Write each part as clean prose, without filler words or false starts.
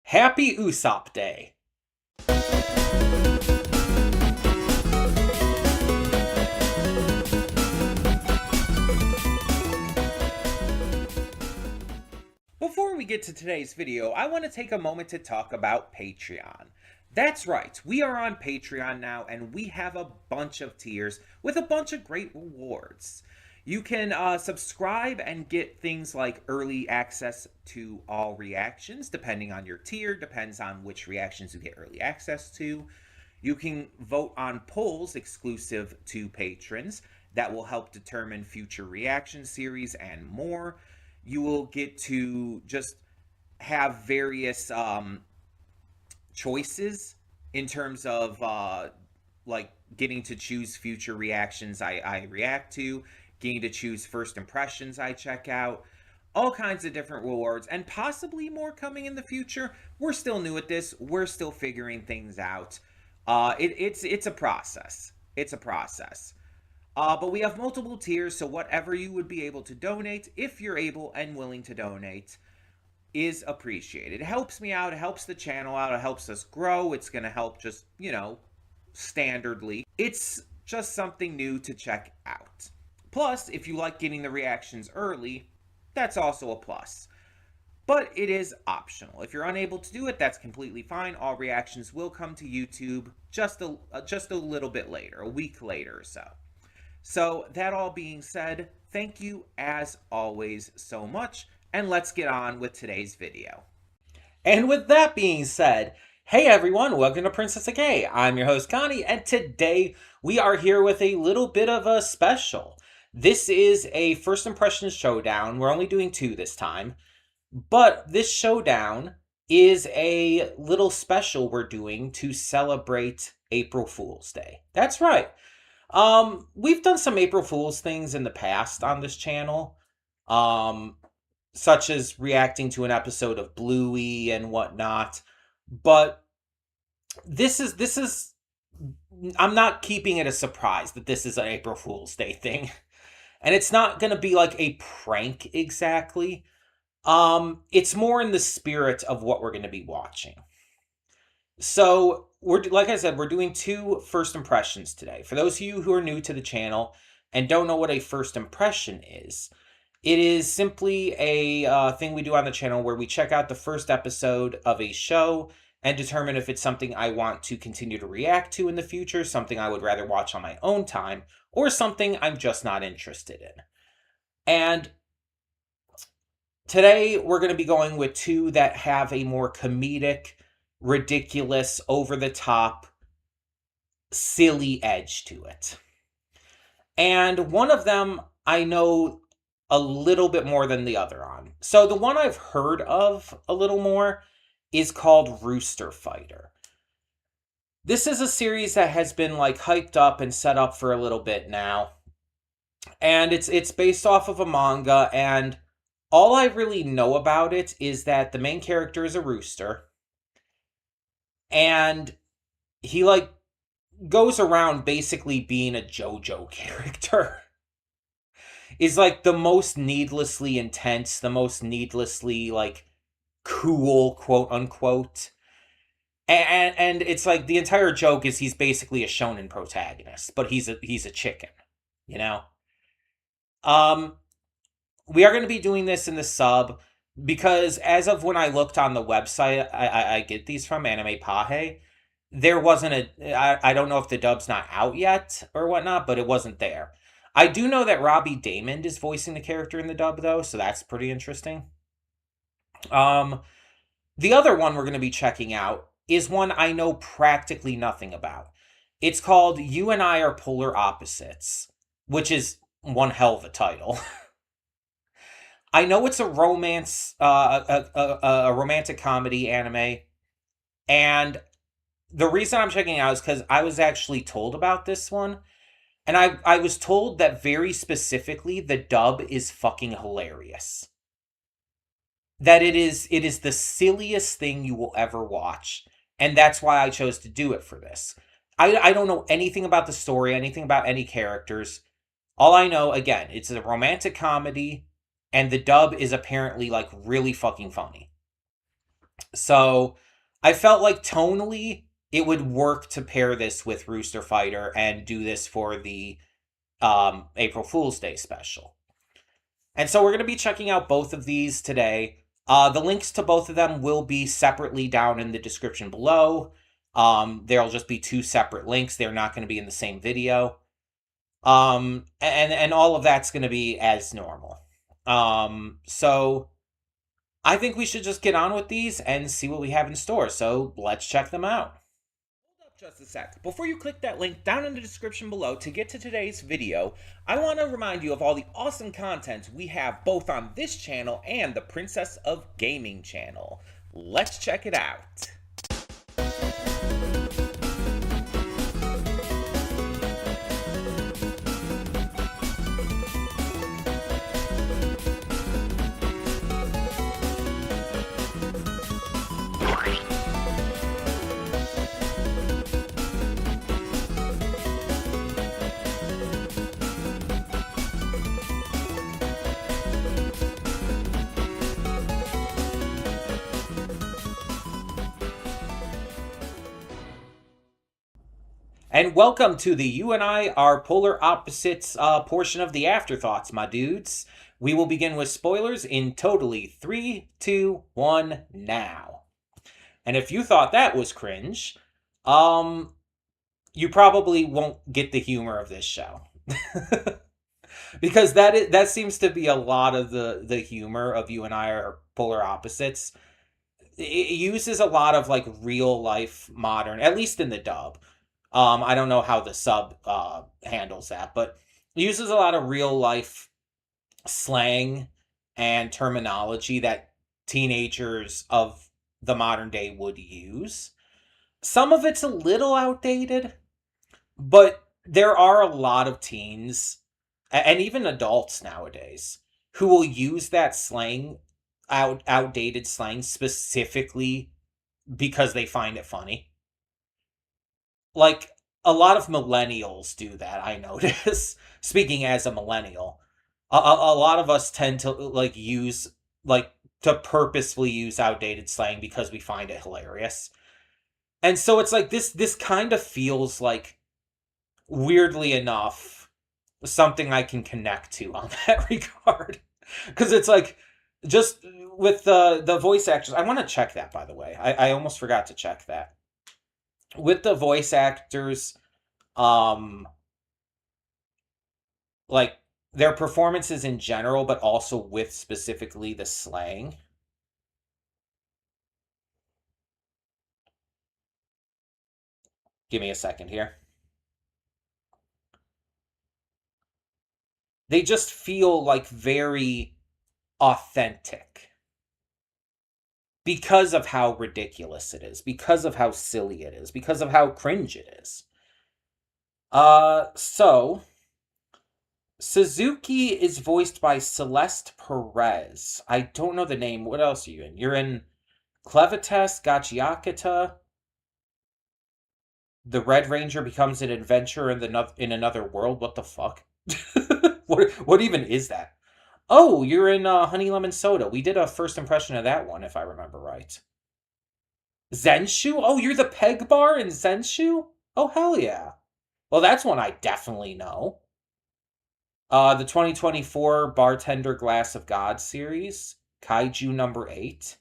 Happy Usopp Day! Before we get to today's video, I want to take a moment to talk about Patreon. That's right, we are on Patreon now, and we have a bunch of tiers with a bunch of great rewards. You can subscribe and get things like early access to all reactions, depending on your tier, depends on which reactions you get early access to. You can vote on polls exclusive to patrons that will help determine future reaction series and more. You will get to just have various choices in terms of like getting to choose future reactions I react to, getting to choose first impressions I check out, all kinds of different rewards, and possibly more coming in the future. We're still new at this. We're still figuring things out. It's a process. It's a process. But we have multiple tiers, so whatever you would be able to donate, if you're able and willing to donate, is appreciated. It helps me out, it helps the channel out, it helps us grow. It's going to help just, standardly. It's just something new to check out. Plus, if you like getting the reactions early, that's also a plus. But it is optional. If you're unable to do it, that's completely fine. All reactions will come to YouTube just a little bit later, a week later or so. So, that all being said, thank you as always so much, and let's get on with today's video. And with that being said, hey everyone, welcome to Princess of K. I'm your host Connie, and today we are here with a little bit of a special. This is a first impressions showdown. We're only doing 2 this time, but this showdown is a little special we're doing to celebrate April Fool's Day. That's right. We've done some April Fool's things in the past on this channel, such as reacting to an episode of Bluey and whatnot, but this is, I'm not keeping it a surprise that this is an April Fool's Day thing, and it's not going to be like a prank exactly. It's more in the spirit of what we're going to be watching. So, like I said, we're doing 2 first impressions today. For those of you who are new to the channel and don't know what a first impression is, it is simply a thing we do on the channel where we check out the first episode of a show and determine if it's something I want to continue to react to in the future, something I would rather watch on my own time, or something I'm just not interested in. And today we're going to be going with 2 that have a more comedic, ridiculous, over-the-top, silly edge to it. And one of them I know a little bit more than the other on. So the one I've heard of a little more is called Rooster Fighter. This is a series that has been hyped up and set up for a little bit now. And it's based off of a manga, and all I really know about it is that the main character is a rooster. And he, goes around basically being a JoJo character. Is, the most needlessly intense, the most needlessly, cool, quote-unquote. And it's, the entire joke is he's basically a shonen protagonist, but he's a chicken, We are going to be doing this in the sub, because as of when I looked on the website I get these from, Anime Pahe, there wasn't I don't know if the dub's not out yet or whatnot, but it wasn't there. I do know that Robbie Daymond is voicing the character in the dub, though, so that's pretty interesting. The other one we're going to be checking out is one I know practically nothing about. It's called You and I Are Polar Opposites, which is one hell of a title. I know it's a romance, a romantic comedy anime, and the reason I'm checking it out is because I was actually told about this one, and I was told that very specifically the dub is fucking hilarious. That it is the silliest thing you will ever watch, and that's why I chose to do it for this. I don't know anything about the story, anything about any characters. All I know, again, it's a romantic comedy, and the dub is apparently, really fucking funny. So I felt like tonally it would work to pair this with Rooster Fighter and do this for the April Fool's Day special. And so we're going to be checking out both of these today. The links to both of them will be separately down in the description below. There'll just be two separate links. They're not going to be in the same video. And all of that's going to be as normal. So I think we should just get on with these and see what we have in store. So let's check them out. Hold up just a sec. Before you click that link down in the description below to get to today's video, I want to remind you of all the awesome content we have both on this channel and the Princess of Gaming channel. Let's check it out. And welcome to the You and I Are Polar Opposites portion of the Afterthoughts, my dudes. We will begin with spoilers in totally 3, 2, 1, now. And if you thought that was cringe, you probably won't get the humor of this show. Because that seems to be a lot of the humor of You and I Are Polar Opposites. It uses a lot of like real life modern, at least in the dub. I don't know how the sub handles that, but it uses a lot of real life slang and terminology that teenagers of the modern day would use. Some of it's a little outdated, but there are a lot of teens and even adults nowadays who will use that slang, outdated slang, specifically because they find it funny. Like, a lot of millennials do that, I notice. Speaking as a millennial, a lot of us tend to to purposefully use outdated slang because we find it hilarious. And so it's like this kind of feels like, weirdly enough, something I can connect to on that regard. Because it's like, just with the voice actors, I want to check that, by the way. I almost forgot to check that. With the voice actors, like their performances in general, but also with specifically the slang. Give me a second here. They just feel like very authentic. Because of how ridiculous it is, because of how silly it is, because of how cringe it is. So Suzuki is voiced by Celeste Perez. I don't know the name. What else are you in? You're in Clevitas Gachiakata. The Red Ranger becomes an adventurer in another world. What the fuck? What even is that? Oh, you're in Honey Lemon Soda. We did a first impression of that one, if I remember right. Zenshu? Oh, you're the Peg Bar in Zenshu? Oh, hell yeah. Well, that's one I definitely know. The 2024 Bartender Glass of God series. Kaiju number 8.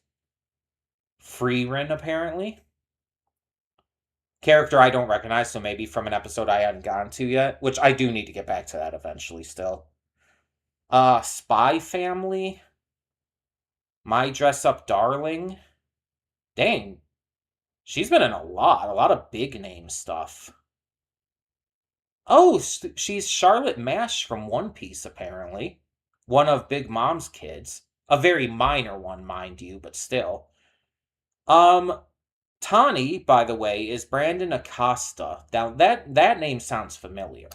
Freerin, apparently. Character I don't recognize, so maybe from an episode I hadn't gotten to yet, which I do need to get back to that eventually still. Spy Family. My Dress Up Darling. Dang. She's been in a lot of big name stuff. Oh, she's Charlotte Mash from One Piece, apparently. One of Big Mom's kids. A very minor one, mind you, but still. Tani, by the way, is Brandon Acosta. Now, that name sounds familiar.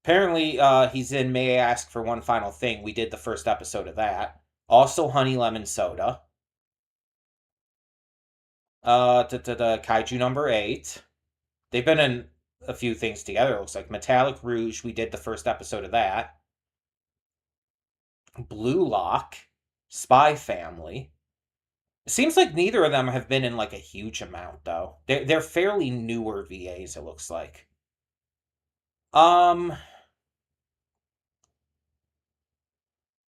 Apparently, he's in May I Ask for One Final Thing. We did the first episode of that. Also, Honey Lemon Soda. Kaiju number 8. They've been in a few things together, it looks like. Metallic Rouge, we did the first episode of that. Blue Lock. Spy Family. It seems like neither of them have been in like a huge amount though. They're fairly newer VAs, it looks like. Um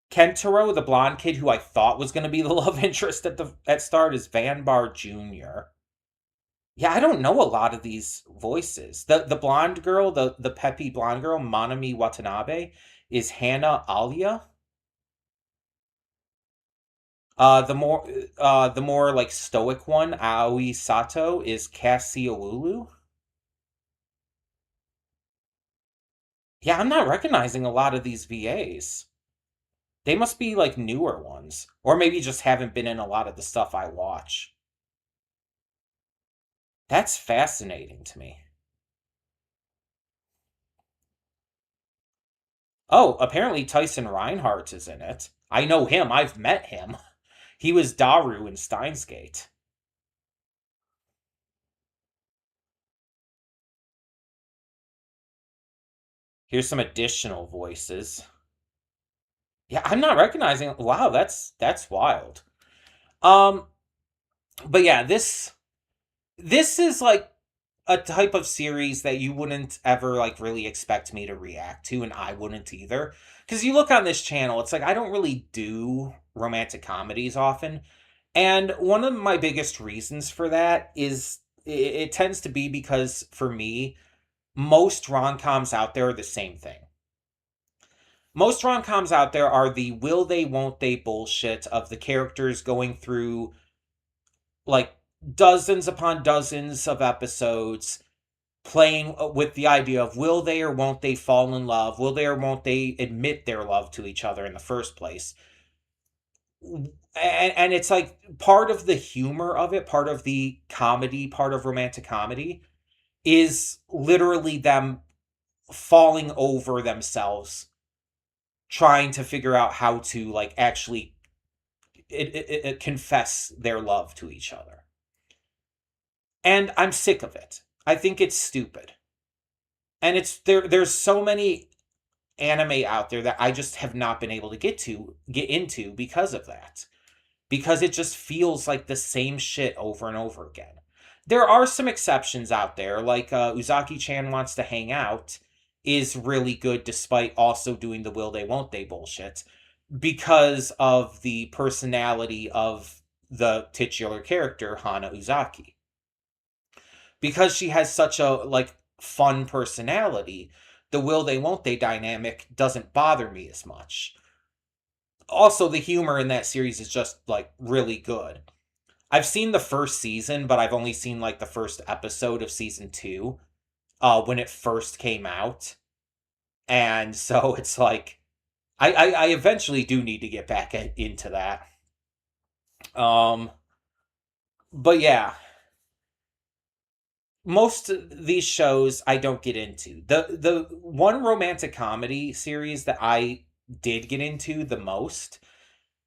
Kentaro, the blonde kid who I thought was gonna be the love interest at start, is Vanbar Jr. Yeah, I don't know a lot of these voices. The blonde girl, the peppy blonde girl, Manami Watanabe, is Hannah Alia. The more like stoic one, Aoi Sato, is Cassie Owulu. Yeah, I'm not recognizing a lot of these VAs. They must be like newer ones, or maybe just haven't been in a lot of the stuff I watch. That's fascinating to me. Oh, apparently Tyson Reinhardt is in it. I know him. I've met him. He was Daru in Steins Gate. Here's some additional voices. Yeah, I'm not recognizing. Wow, that's wild. Um, but yeah, this is like a type of series that you wouldn't ever like really expect me to react to, and I wouldn't either. Because you look on this channel, it's like I don't really do romantic comedies often, and one of my biggest reasons for that is it tends to be because for me, most rom-coms out there are the same thing. Most rom-coms out there are the will they won't they bullshit of the characters going through like dozens upon dozens of episodes playing with the idea of will they or won't they fall in love, will they or won't they admit their love to each other in the first place. And it's like part of the humor of it, part of the comedy, part of romantic comedy is literally them falling over themselves trying to figure out how to like actually confess their love to each other. And I'm sick of it. I think it's stupid. And there's so many anime out there that I just have not been able to get into because of that. Because it just feels like the same shit over and over again. There are some exceptions out there, like Uzaki-chan Wants to Hang Out is really good despite also doing the will they won't they bullshit because of the personality of the titular character Hana Uzaki. Because she has such a like fun personality, the will they won't they dynamic doesn't bother me as much. Also, the humor in that series is just like really good. I've seen the first season, but I've only seen like the first episode of season 2 when it first came out. And so it's like I eventually do need to get back into that. Um but yeah, most of these shows I don't get into. The one romantic comedy series that I did get into the most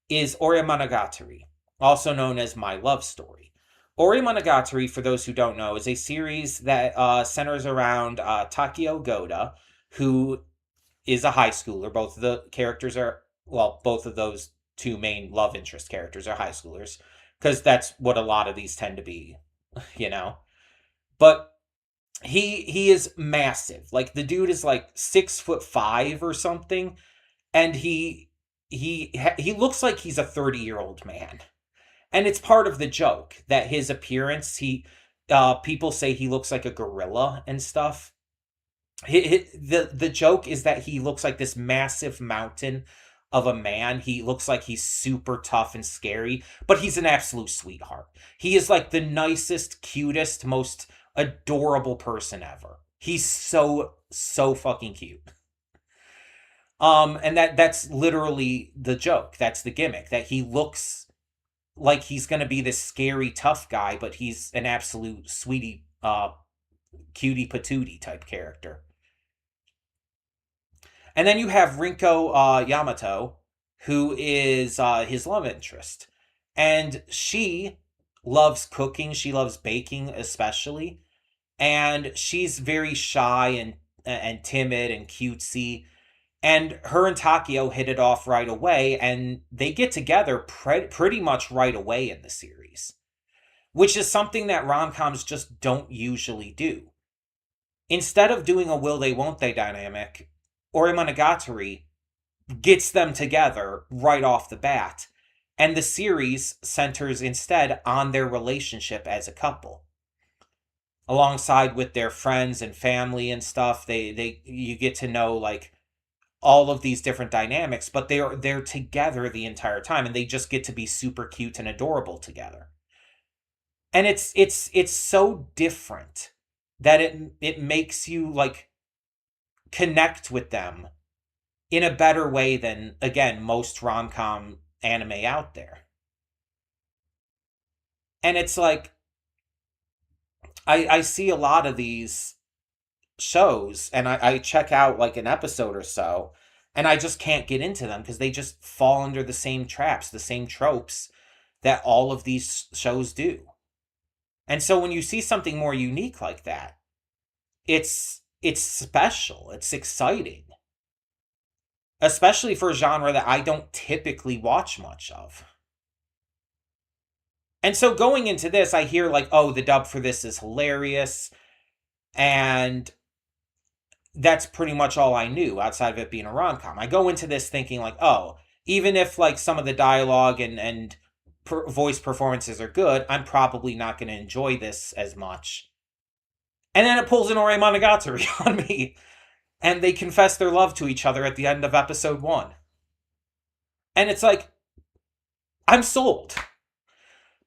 is Ore Monogatari, also known as My Love Story. Ore Monogatari, for those who don't know, is a series that centers around Takio Goda, who is a high schooler. Both of the characters are, well, both of those two main love interest characters are high schoolers, because that's what a lot of these tend to be, you know? But he is massive. Like the dude is like 6'5" or something, and he looks like he's a 30-year-old man. And it's part of the joke that his appearance, people say he looks like a gorilla and stuff. The joke is that he looks like this massive mountain of a man. He looks like he's super tough and scary, but he's an absolute sweetheart. He is like the nicest, cutest, most adorable person ever. He's so fucking cute. And that's literally the joke. That's the gimmick, that he looks like he's going to be this scary tough guy, but he's an absolute sweetie cutie patootie type character. And then you have Rinko Yamato, who is his love interest. And she loves cooking, she loves baking especially, and she's very shy and timid and cutesy. And her and Takio hit it off right away, and they get together pretty much right away in the series, which is something that rom-coms just don't usually do. Instead of doing a will they won't they dynamic, Ore Monogatari gets them together right off the bat, and the series centers instead on their relationship as a couple, alongside with their friends and family and stuff. They you get to know like all of these different dynamics, but they're together the entire time, and they just get to be super cute and adorable together. And it's so different that it makes you like connect with them in a better way than, again, most rom-com anime out there. And it's like I see a lot of these shows, and I check out like an episode or so, and I just can't get into them because they just fall under the same traps, the same tropes that all of these shows do. And so when you see something more unique like that, it's special, it's exciting, especially for a genre that I don't typically watch much of. And so going into this, I hear like, oh, the dub for this is hilarious, and that's pretty much all I knew outside of it being a rom-com. I go into this thinking like, oh, even if like some of the dialogue and voice performances are good, I'm probably not going to enjoy this as much. And then it pulls an Ore Monogatari on me, and they confess their love to each other at the end of episode 1. And it's like, I'm sold.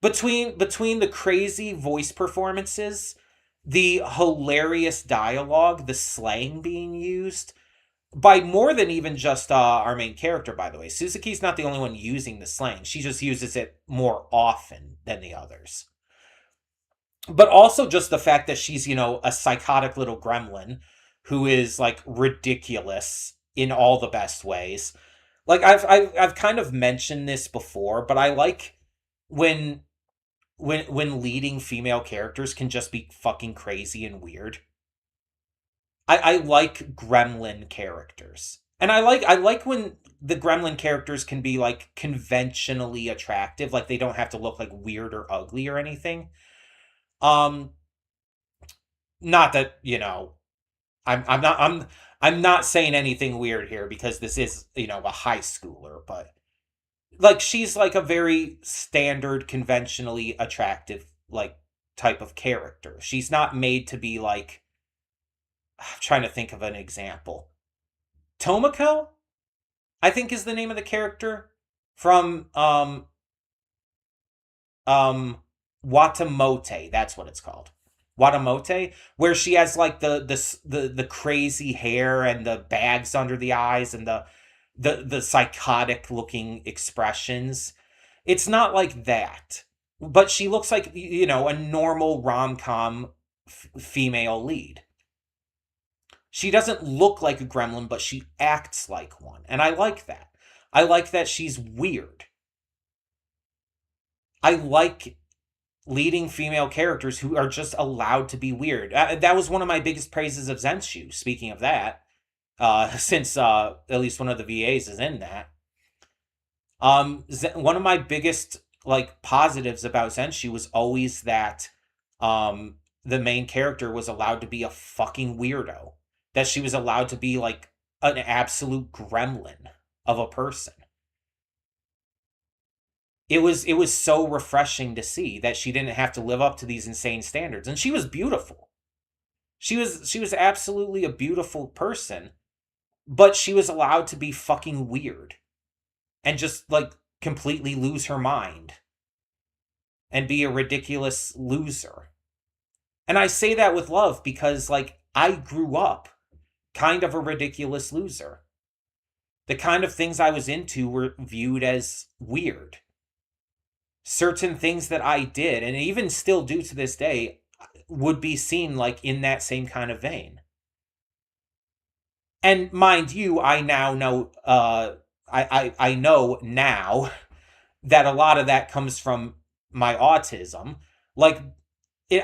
Between the crazy voice performances, the hilarious dialogue, the slang being used by more than even just our main character, by the way. Suzuki's not the only one using the slang. She just uses it more often than the others. But also just the fact that she's, a psychotic little gremlin who is like ridiculous in all the best ways. Like I've kind of mentioned this before, but I like when leading female characters can just be fucking crazy and weird. I like gremlin characters. And I like when the gremlin characters can be like conventionally attractive, like they don't have to look like weird or ugly or anything. Um Not that, I'm not saying anything weird here because this is, a high schooler, but like she's like a very standard, conventionally attractive like type of character. She's not made to be like, I'm trying to think of an example. Tomoko, I think, is the name of the character from um Watamote. That's what it's called. Watamote, where she has like the crazy hair and the bags under the eyes and the psychotic looking expressions. It's not like that, but she looks like, a normal rom-com female lead. She doesn't look like a gremlin, but she acts like one, and I like that. I like that she's weird. I like leading female characters who are just allowed to be weird. That was one of my biggest praises of Zenshu. Speaking of that, since at least one of the VAs is in that. One of my biggest like positives about Zenshu was always that the main character was allowed to be a fucking weirdo. That she was allowed to be like an absolute gremlin of a person. It was so refreshing to see that she didn't have to live up to these insane standards, and she was beautiful. She was absolutely a beautiful person, but she was allowed to be fucking weird and just like completely lose her mind and be a ridiculous loser. And I say that with love because like I grew up kind of a ridiculous loser. The kind of things I was into were viewed as weird. Certain things that I did, and even still do to this day, would be seen like in that same kind of vein. And mind you, I now know, I know now that a lot of that comes from my autism. Like,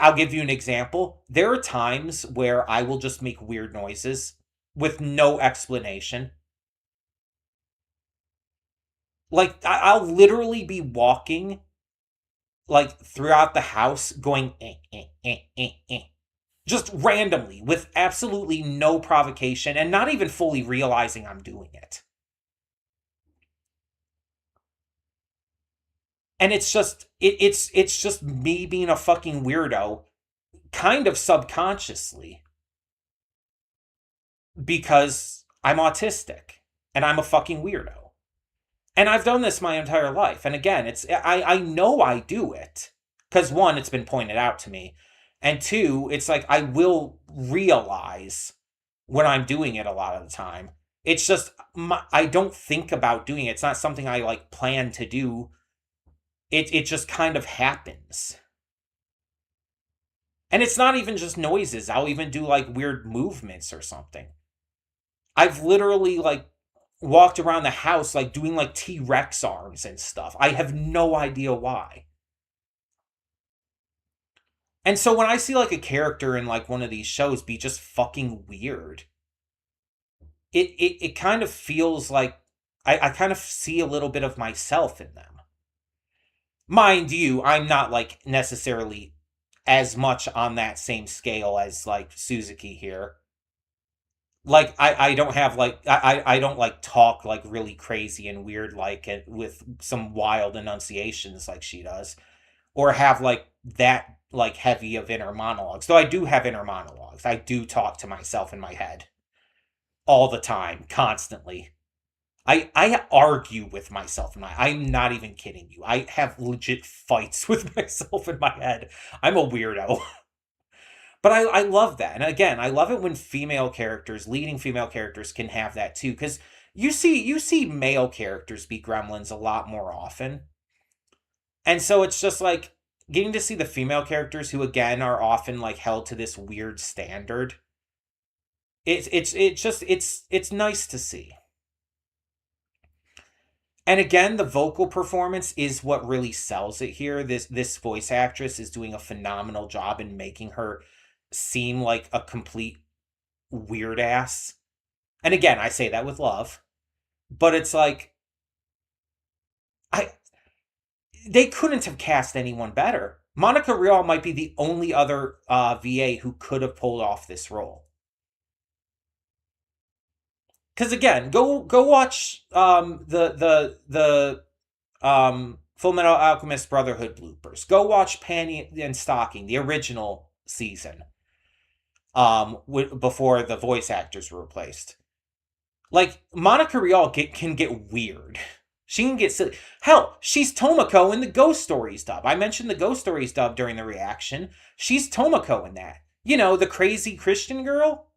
I'll give you an example. There are times where I will just make weird noises with no explanation. Like I'll literally be walking like throughout the house going just randomly with absolutely no provocation and not even fully realizing I'm doing it. And it's just me being a fucking weirdo kind of subconsciously because I'm autistic and I'm a fucking weirdo. And I've done this my entire life. And again, I know I do it because one, it's been pointed out to me, and two, it's like I will realize when I'm doing it a lot of the time. It's just I don't think about doing it. It's not something I like plan to do. It just kind of happens. And it's not even just noises. I'll even do like weird movements or something. I've literally like walked around the house like doing like T-Rex arms and stuff. I have no idea why. And so when I see like a character in like one of these shows be just fucking weird, it kind of feels like I kind of see a little bit of myself in them. Mind you, I'm not like necessarily as much on that same scale as like Suzuki here. Like I don't have like I don't like talk like really crazy and weird like with some wild enunciations like she does, or have like that like heavy of inner monologues. Though I do have inner monologues. I do talk to myself in my head all the time, constantly. I argue with myself and I'm not even kidding you. I have legit fights with myself in my head. I'm a weirdo. But I love that. And again, I love it when female characters, leading female characters can have that too. Because you see male characters be gremlins a lot more often. And so it's just like getting to see the female characters who again are often like held to this weird standard. It's nice to see. And again, the vocal performance is what really sells it here. This voice actress is doing a phenomenal job in making her seem like a complete weird ass. And again, I say that with love, but it's like I they couldn't have cast anyone better. Monica Rial might be the only other VA who could have pulled off this role. Because again, go watch the Full Metal Alchemist Brotherhood bloopers. Go watch Panty and Stocking, the original season, before the voice actors were replaced. Like Monica Rial can get weird. She can get silly. Hell, she's Tomoko in the Ghost Stories dub. I mentioned the Ghost Stories dub during the reaction. She's Tomoko in that. You know, the crazy Christian girl.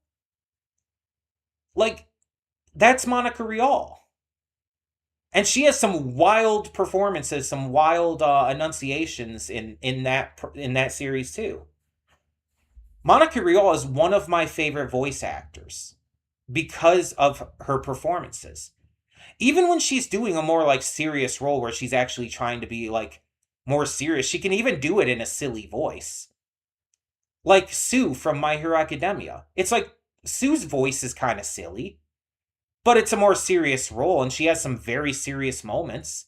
Like that's Monica Rial. And she has some wild performances, some wild enunciations in that series too. Monica Rial is one of my favorite voice actors because of her performances. Even when she's doing a more like serious role where she's actually trying to be like more serious, she can even do it in a silly voice. Like Sue from My Hero Academia. It's like Sue's voice is kind of silly, but it's a more serious role and she has some very serious moments.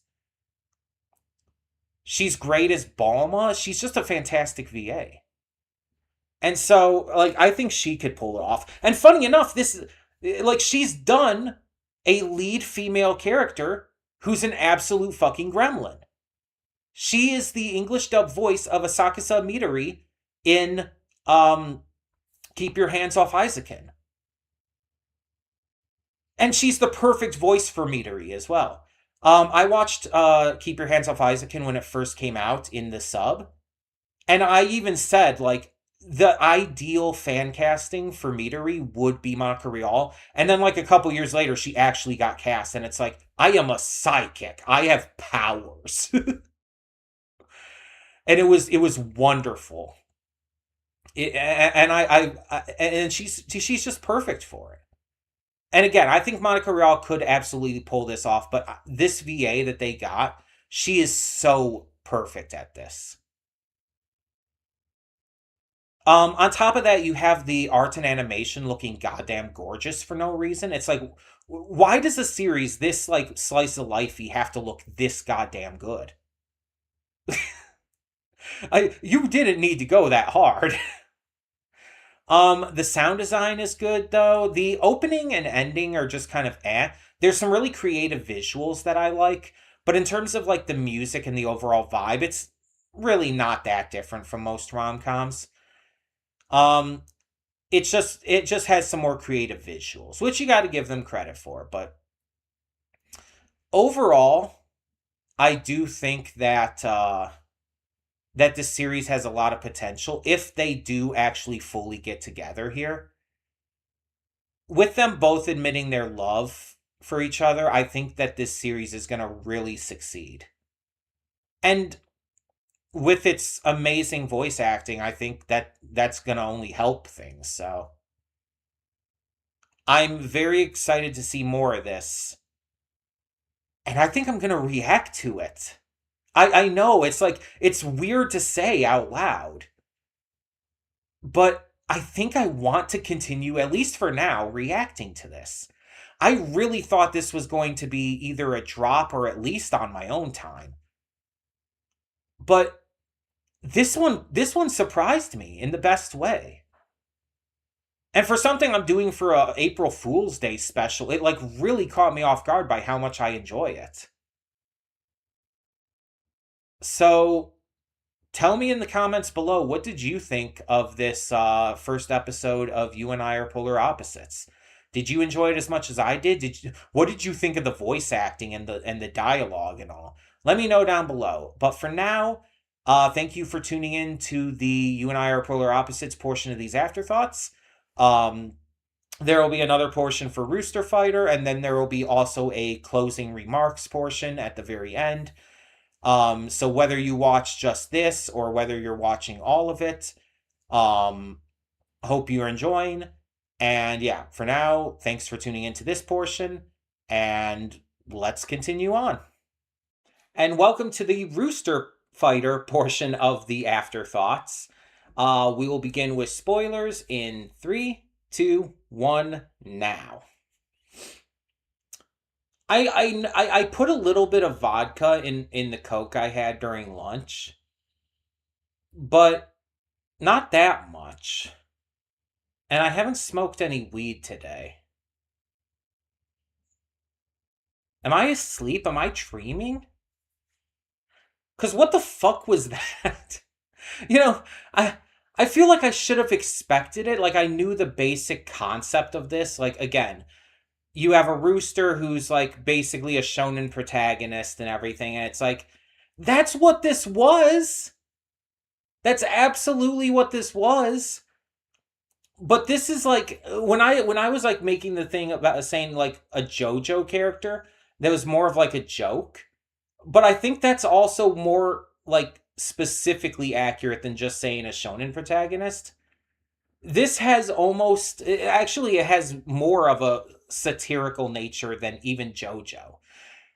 She's great as Balma. She's just a fantastic VA. And so, like, I think she could pull it off. And funny enough, like, she's done a lead female character who's an absolute fucking gremlin. She is the English dub voice of Asakusa Midori in Keep Your Hands Off Isaacin. And she's the perfect voice for Midori as well. I watched Keep Your Hands Off Isaacin when it first came out in the sub. And I even said, like, the ideal fan casting for Midori would be Monica Rial. And then, like, a couple years later, she actually got cast. And it's like, I am a psychic. I have powers. And it was wonderful. And she's just perfect for it. And again, I think Monica Rial could absolutely pull this off. But this VA that they got, she is so perfect at this. On top of that, you have the art and animation looking goddamn gorgeous for no reason. It's like, Why does a series this like slice of lifey have to look this goddamn good? You didn't need to go that hard. The sound design is good though. The opening and ending are just kind of eh. There's some really creative visuals that I like, but in terms of like the music and the overall vibe, it's really not that different from most rom-coms. Um, it just has some more creative visuals, which you got to give them credit for. But overall, I do think that that this series has a lot of potential if they do actually fully get together here. With them both admitting their love for each other, I think that this series is going to really succeed. And with its amazing voice acting, I think that that's going to only help things. So I'm very excited to see more of this. And I think I'm going to react to it. I know it's like, it's weird to say out loud, but I think I want to continue, at least for now, reacting to this. I really thought this was going to be either a drop or at least on my own time. But this one surprised me in the best way. And for something I'm doing for a April Fool's Day special, it like really caught me off guard by how much I enjoy it. So tell me in the comments below, what did you think of this first episode of You and I Are Polar Opposites? Did you enjoy it as much as I did? What did you think of the voice acting and the dialogue and all? Let me know down below. But for now, thank you for tuning in to the You and I Are Polar Opposites portion of these afterthoughts. Um, there will be another portion for Rooster Fighter, and then there will be also a closing remarks portion at the very end. So whether you watch just this or whether you're watching all of it, um, hope you're enjoying. And yeah, for now, thanks for tuning into this portion, and let's continue on. And welcome to the Rooster Fighter portion of the Afterthoughts. We will begin with spoilers in 3, 2, 1, now. I put a little bit of vodka in the Coke I had during lunch, but not that much. And I haven't smoked any weed today. Am I asleep? Am I dreaming? Cause what the fuck was that? You know, I feel like I should have expected it. Like I knew the basic concept of this. Like again, you have a rooster who's like basically a shonen protagonist and everything, and it's like that's what this was. That's absolutely what this was. But this is like when I was like making the thing about saying like a JoJo character that was more of like a joke. But I think that's also more like specifically accurate than just saying a shonen protagonist. This has almost actually it has more of a satirical nature than even JoJo.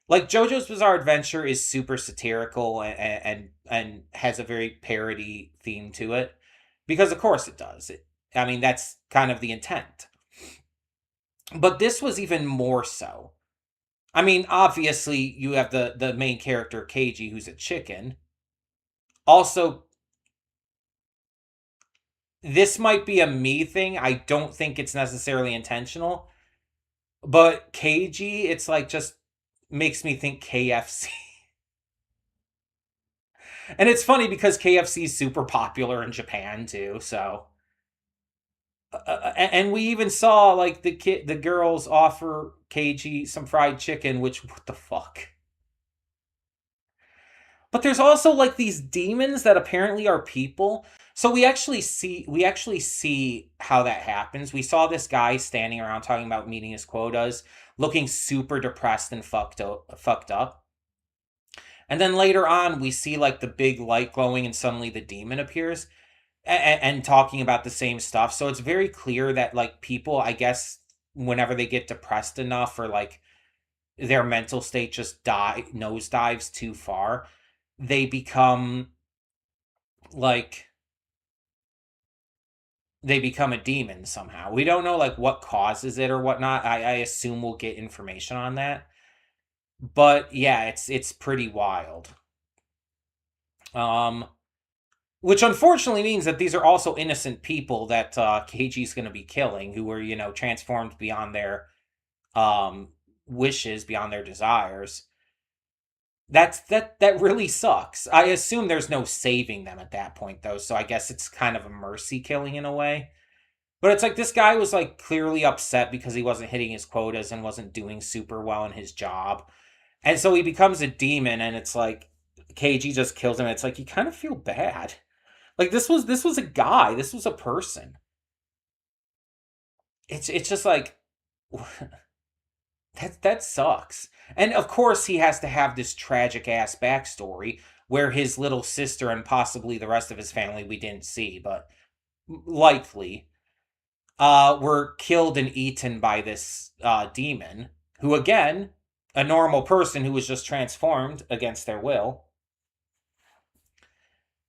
Like JoJo's Bizarre Adventure is super satirical and has a very parody theme to it because of course it does. I mean that's kind of the intent. But this was even more so. I mean, obviously you have the main character Keiji who's a chicken. Also, this might be a me thing. I don't think it's necessarily intentional. But Keiji, it's like just makes me think KFC. And it's funny because KFC is super popular in Japan too, so and we even saw like the girls offer Keiji some fried chicken, which what the fuck? But there's also like these demons that apparently are people. So we actually see how that happens. We saw this guy standing around talking about meeting his quotas, looking super depressed and fucked up. And then later on, we see like the big light glowing, and suddenly the demon appears and talking about the same stuff. So it's very clear that like people, I guess, whenever they get depressed enough or like their mental state just nosedives too far, they become like they become a demon somehow. We don't know like what causes it or whatnot. I assume we'll get information on that. But yeah, it's pretty wild. Um, which unfortunately means that these are also innocent people that KG's going to be killing, who were transformed beyond their um wishes, beyond their desires. That really sucks. I assume there's no saving them at that point though, so I guess it's kind of a mercy killing in a way. But it's like this guy was like clearly upset because he wasn't hitting his quotas and wasn't doing super well in his job. And so he becomes a demon and it's like KG just kills him. It's like you kind of feel bad. Like this was a guy, this was a person. It's just like that sucks. And of course he has to have this tragic ass backstory where his little sister and possibly the rest of his family we didn't see, but likely were killed and eaten by this demon, who again, a normal person who was just transformed against their will.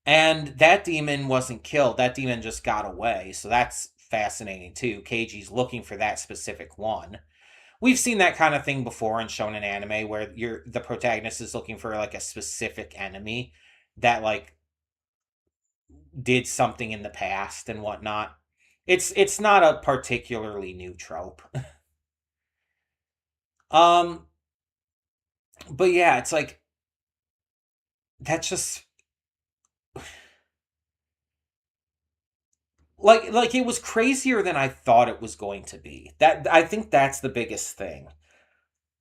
And that demon wasn't killed. That demon just got away. So that's fascinating too. KG's looking for that specific one. We've seen that kind of thing before in shonen anime where the protagonist is looking for like a specific enemy that like did something in the past and whatnot. It's not a particularly new trope. um but yeah, it's like that's just like it was crazier than I thought it was going to be. That I think that's the biggest thing.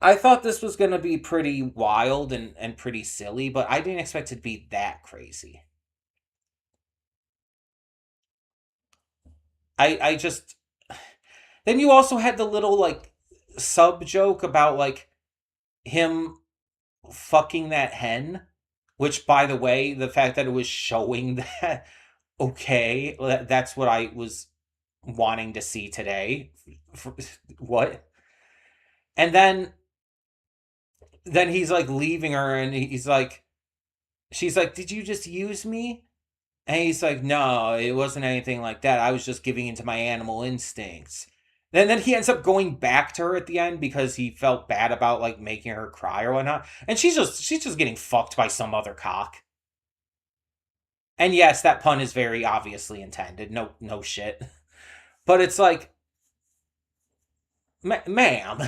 I thought this was going to be pretty wild and pretty silly, but I didn't expect it to be that crazy. I just then you also had the little like sub joke about like him fucking that hen, which by the way, the fact that it was showing that okay, that's what I was wanting to see today. What? And then he's like leaving her and he's like she's like, "Did you just use me?" And he's like, "No, it wasn't anything like that. I was just giving into my animal instincts." Then he ends up going back to her at the end because he felt bad about like making her cry or whatnot. And she's just getting fucked by some other cock. And yes, that pun is very obviously intended. No shit. But it's like, ma'am,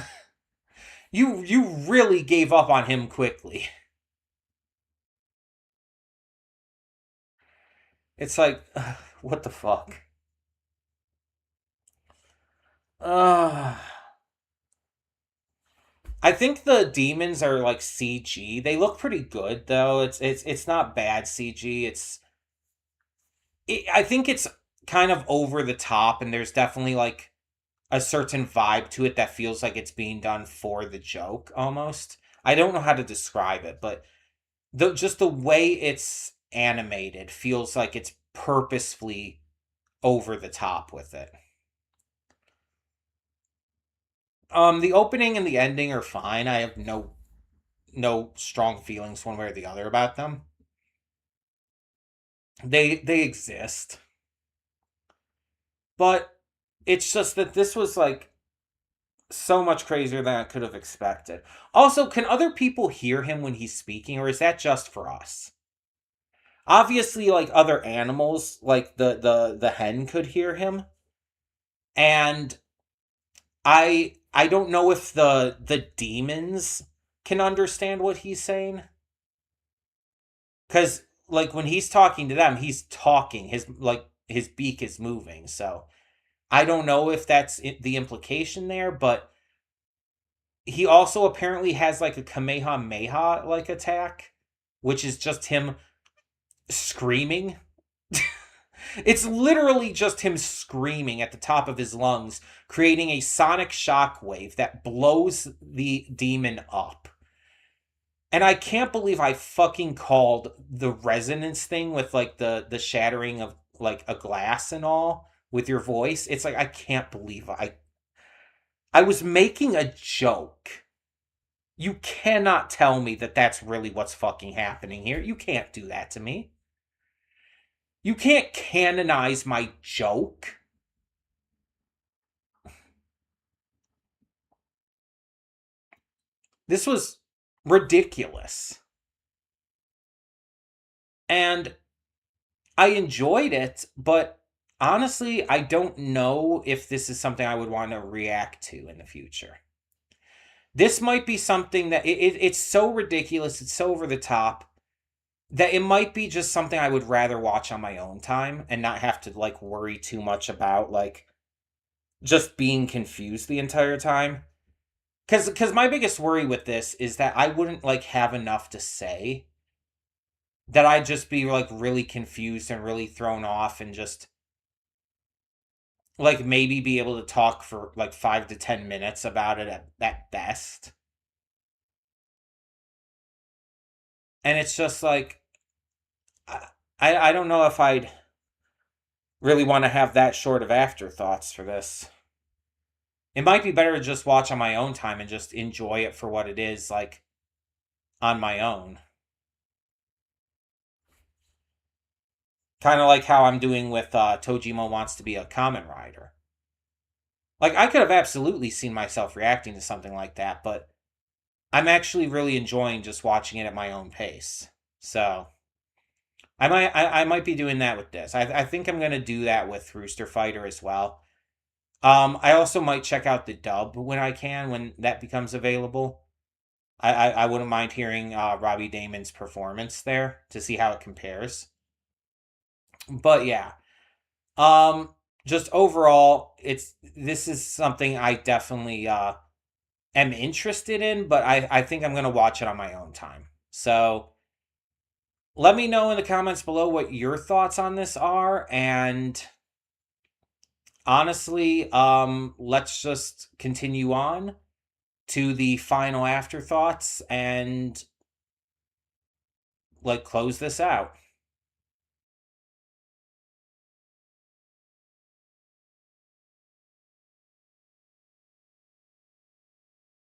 you really gave up on him quickly. It's like, what the fuck? Uh, I think the demons are like CG. They look pretty good though. It's not bad CG. I think it's kind of over the top, and there's definitely like a certain vibe to it that feels like it's being done for the joke almost. I don't know how to describe it, but just the way it's animated feels like it's purposefully over the top with it. The opening and the ending are fine. I have no strong feelings one way or the other about them. They exist. But it's just that this was like so much crazier than I could have expected. Also, can other people hear him when he's speaking, or is that just for us? Obviously, like other animals, like the hen could hear him, and I don't know if the demons can understand what he's saying, because like when he's talking to them, he's talking. His beak is moving, so I don't know if that's the implication there, but he also apparently has like a Kamehameha like attack, which is just him screaming. It's literally just him screaming at the top of his lungs, creating a sonic shockwave that blows the demon up. And I can't believe I fucking called the resonance thing with like the shattering of like a glass and all with your voice. It's like I can't believe I was making a joke. You cannot tell me that that's really what's fucking happening here. You can't do that to me. You can't canonize my joke. This was ridiculous. And I enjoyed it, but honestly, I don't know if this is something I would want to react to in the future. This might be something that it's so ridiculous, it's so over the top that it might be just something I would rather watch on my own time and not have to like worry too much about like just being confused the entire time. Cuz my biggest worry with this is that I wouldn't like have enough to say, that I'd just be like really confused and really thrown off and just like maybe be able to talk for like 5 to 10 minutes about it at best. And it's just like I don't know if I'd really want to have that short of afterthoughts for this. It might be better to just watch on my own time and just enjoy it for what it is, like on my own. Kind of like how I'm doing with Tojima Wants to Be a Kamen Rider. Like, I could have absolutely seen myself reacting to something like that, but I'm actually really enjoying just watching it at my own pace. So, I might be doing that with this. I think I'm going to do that with Rooster Fighter as well. I also might check out the dub when I can, when that becomes available. I wouldn't mind hearing Robbie Damon's performance there to see how it compares. But yeah, just overall, this is something I definitely am interested in, but I think I'm gonna watch it on my own time. So let me know in the comments below what your thoughts on this are, and honestly, let's just continue on to the final afterthoughts and like close this out.